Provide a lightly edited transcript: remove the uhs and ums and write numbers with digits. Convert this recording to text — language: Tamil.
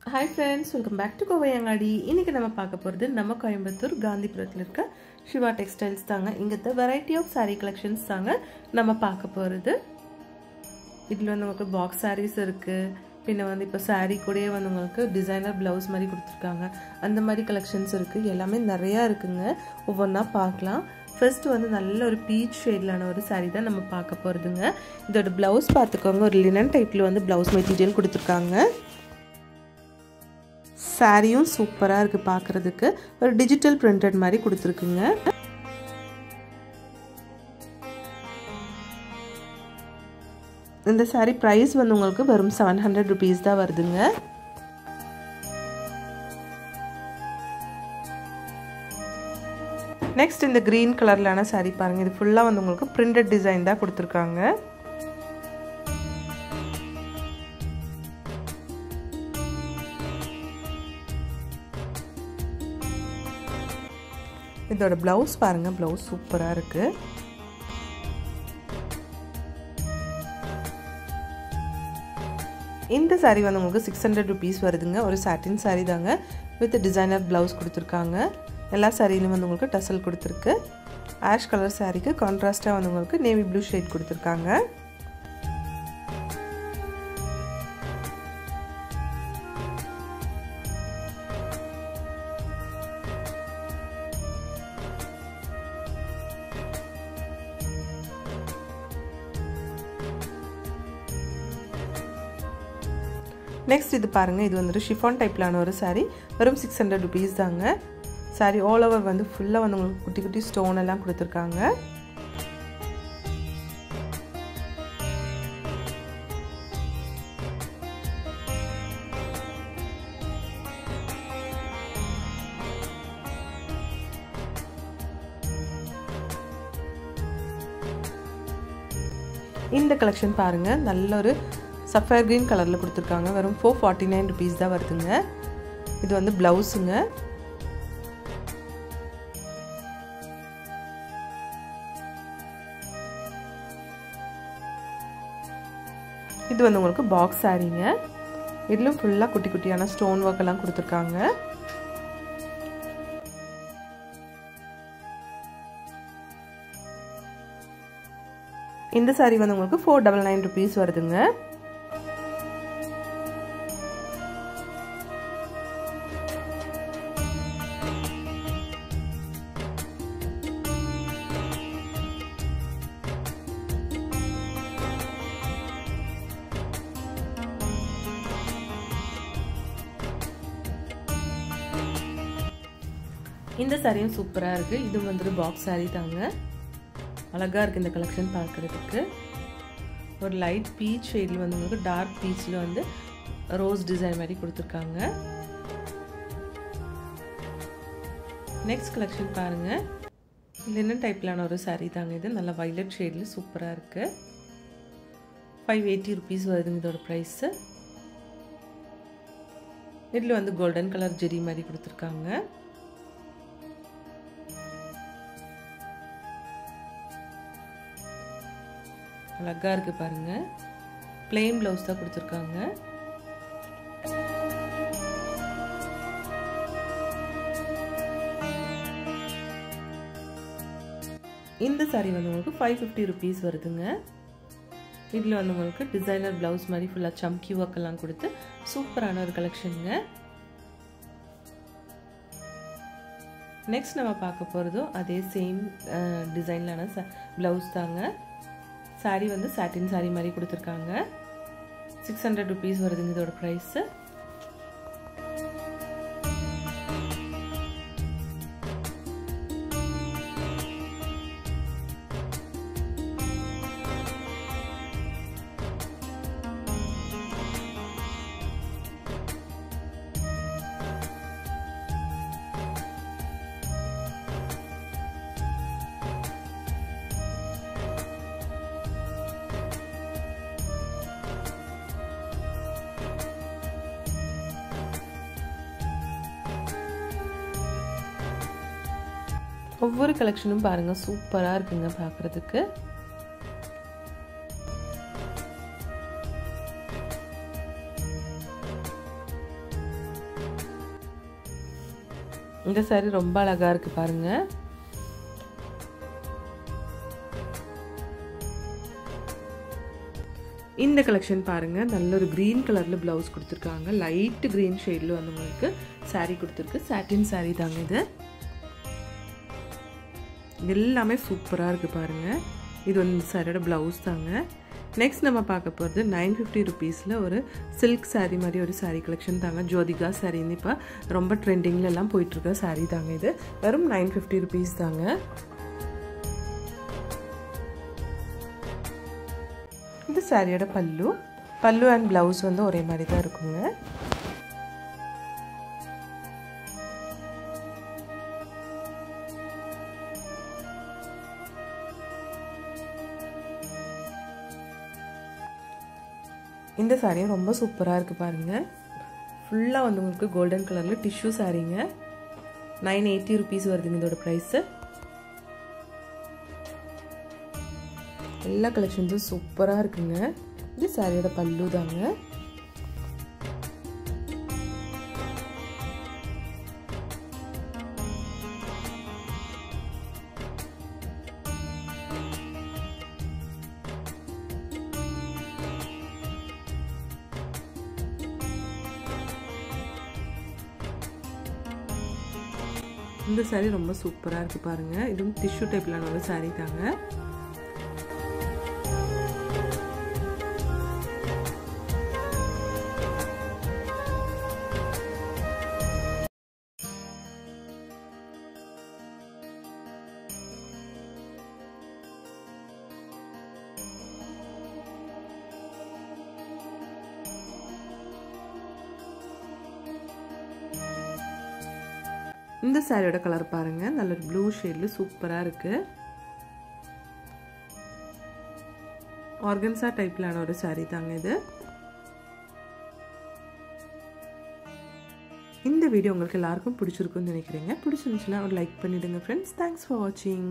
Hi friends, welcome back to Kovayangadi. இன்னைக்கு நம்ம பார்க்க போறது நம்ம கோயம்புத்தூர் காந்திபுரத்துல இருக்க சிவா டெக்ஸ்டைல்ஸ் தாங்க. இங்கத்த variety of saree collections தாங்க நம்ம பார்க்க போறது. இதுல வந்து உங்களுக்கு box sarees இருக்கு. பின்ன வந்து இப்ப saree கூடயே வந்து உங்களுக்கு designer blouse மாதிரி கொடுத்திருக்காங்க. அந்த மாதிரி collections இருக்கு. எல்லாமே நிறைய இருக்குங்க. ஒவ்வொண்ணா பார்க்கலாம். First வந்து நல்ல ஒரு peach shadeலான ஒரு saree தான் நம்ம பார்க்க போறதுங்க. இதோட blouse பாத்துக்கோங்க. ஒரு linen typeல வந்து blouse material கொடுத்திருக்காங்க. சாரியும் சூப்பரா இருக்கு பார்க்கிறதுக்கு ஒரு டிஜிட்டல் பிரிண்டட் மாதிரி கொடுத்திருக்குங்க இந்த சாரி பிரைஸ் வந்து உங்களுக்கு வெறும் 700 rupees தான் வருதுங்க நெக்ஸ்ட் இந்த green கலர்லான சாரி பாருங்க இது ஃபுல்லா வந்து உங்களுக்கு பிரிண்டட் டிசைன் தான் கொடுத்திருக்காங்க இதோட blouse பாருங்க blouse சூப்பரா இருக்கு இந்த saree வந்து உங்களுக்கு 600 rupees வருதுங்க ஒரு satin saree தாங்க with designer blouse கொடுத்திருக்காங்க எல்லா சாரியிலும் வந்து உங்களுக்கு டசல் கொடுத்திருக்கு ash color sareeக்கு கான்ட்ராஸ்டா வந்து உங்களுக்கு navy blue shade கொடுத்திருக்காங்க Next இது பாருங்க இது வந்து chiffon டைப்லான ஒரு saree வெறும் 600 rupees தாங்க saree all over வந்து ஃபுல்லா வந்து உங்களுக்கு குட்டி குட்டி ஸ்டோன் எல்லாம் கொடுத்திருக்காங்க இந்த கலெக்ஷன் பாருங்க நல்ல ஒரு sapphire green கலர்ல கொடுத்திருக்காங்க வெறும் 449 rupees தான் வருதுங்க இது வந்து ப்лауஸ்ங்க இது வந்து உங்களுக்கு பாக்ஸ் சாரீங்க இதுல ஃபுல்லா குட்டி குட்டியான ஸ்டோன் வர்க் எல்லாம் கொடுத்திருக்காங்க இந்த saree வந்து உங்களுக்கு 499 rupees வருதுங்க இந்த சாரியும் சூப்பரா இருக்கு இது வந்து பாக்ஸ் saree தாங்க அழகா இருக்கு இந்த கலெக்ஷன் பார்க்கிறதுக்கு ஒரு லைட் பீச் ஷேட்ல வந்து உங்களுக்கு டார்க் பீச்ல வந்து ரோஸ் டிசைன் மாதிரி கொடுத்திருக்காங்க நெக்ஸ்ட் கலெக்ஷன் பாருங்க லினன் டைப்லான ஒரு saree தாங்க இது நல்ல violet ஷேட்ல சூப்பரா இருக்கு 580 rupees வருதுங்க இதோட பிரைஸ் இதுல வந்து கோல்டன் கலர் ஜெரி மாதிரி கொடுத்திருக்காங்க அழகா இருக்கு பாருங்க plain blouse தான் கொடுத்திருக்காங்க இந்த saree வந்து உங்களுக்கு 550 rupees வருதுங்க இதுல வந்து உங்களுக்கு டிசைனர் blouse மாதிரி ஃபுல்லா chunky work எல்லாம் கொடுத்து சூப்பரான ஒரு கலெக்ஷன்ங்க நெக்ஸ்ட் நம்ம பார்க்க போறதோ அதே சேம் டிசைன்லான blouse தாங்க saree வந்து satin saree மாதிரி கொடுத்திருக்காங்க 600 rupees வருதுங்க இதோட பிரைஸ் ஒவ்வொரு கலெக்ஷனும் பாருங்க சூப்பரா இருக்குங்க பார்க்கிறதுக்கு இந்த saree ரொம்ப அழகா இருக்கு பாருங்க. இந்த கலெக்ஷன் பாருங்க, நல்ல ஒரு கிரீன் கலர்ல ப்ளவுஸ் கொடுத்துருக்காங்க. லைட் கிரீன் ஷேட்ல வந்து உங்களுக்கு saree கொடுத்துருக்கு. சாட்டின் saree தாங்க இது. எல்லாமே சூப்பரா இருக்கு பாருங்க. இது வந்து சாரியோட ப்ளவுஸ் தாங்க. நெக்ஸ்ட் நம்ம பார்க்க போகிறது 950 ருபீஸில் ஒரு சில்க் saree மாதிரி ஒரு saree கலெக்ஷன் தாங்க. ஜோதிகா சாரின்னு இப்போ ரொம்ப ட்ரெண்டிங்கில் எல்லாம் போயிட்டுருக்க saree தாங்க இது. வெறும் 950 ருபீஸ் தாங்க. இந்த சாரியோட பல்லு அண்ட் ப்ளவுஸ் வந்து ஒரே மாதிரி தான் இருக்குங்க. இந்த saree ரொம்ப சூப்பரா இருக்கு பாருங்க. ஃபுல்லா வந்து உங்களுக்கு கோல்டன் கலர்ல டிஷ்யூ சாரீங்க. 980 ருபீஸ் வருதுங்க இதோட பிரைஸ். எல்லா கலெக்ஷன்ஸும் சூப்பரா இருக்குங்க. இது சாரியோட பல்லு தாங்க. இந்த saree ரொம்ப சூப்பரா இருக்கு பாருங்க. இதுவும் டிஷ்யூ டைப்ல ஒரு saree தாங்க. இந்த சாரியோட கலர் பாருங்க, நல்ல ப்ளூ ஷேட்ல சூப்பரா இருக்கு. ஆர்கன்சா டைப்லான ஒரு saree தாங்க இது. இந்த வீடியோ உங்களுக்கு எல்லாருக்கும் பிடிச்சிருக்கும்னு நினைக்கிறேங்க. பிடிச்சிருந்துச்சுன்னா ஒரு லைக் பண்ணிடுங்க ஃப்ரெண்ட்ஸ். தேங்க்ஸ் ஃபார் வாட்சிங்.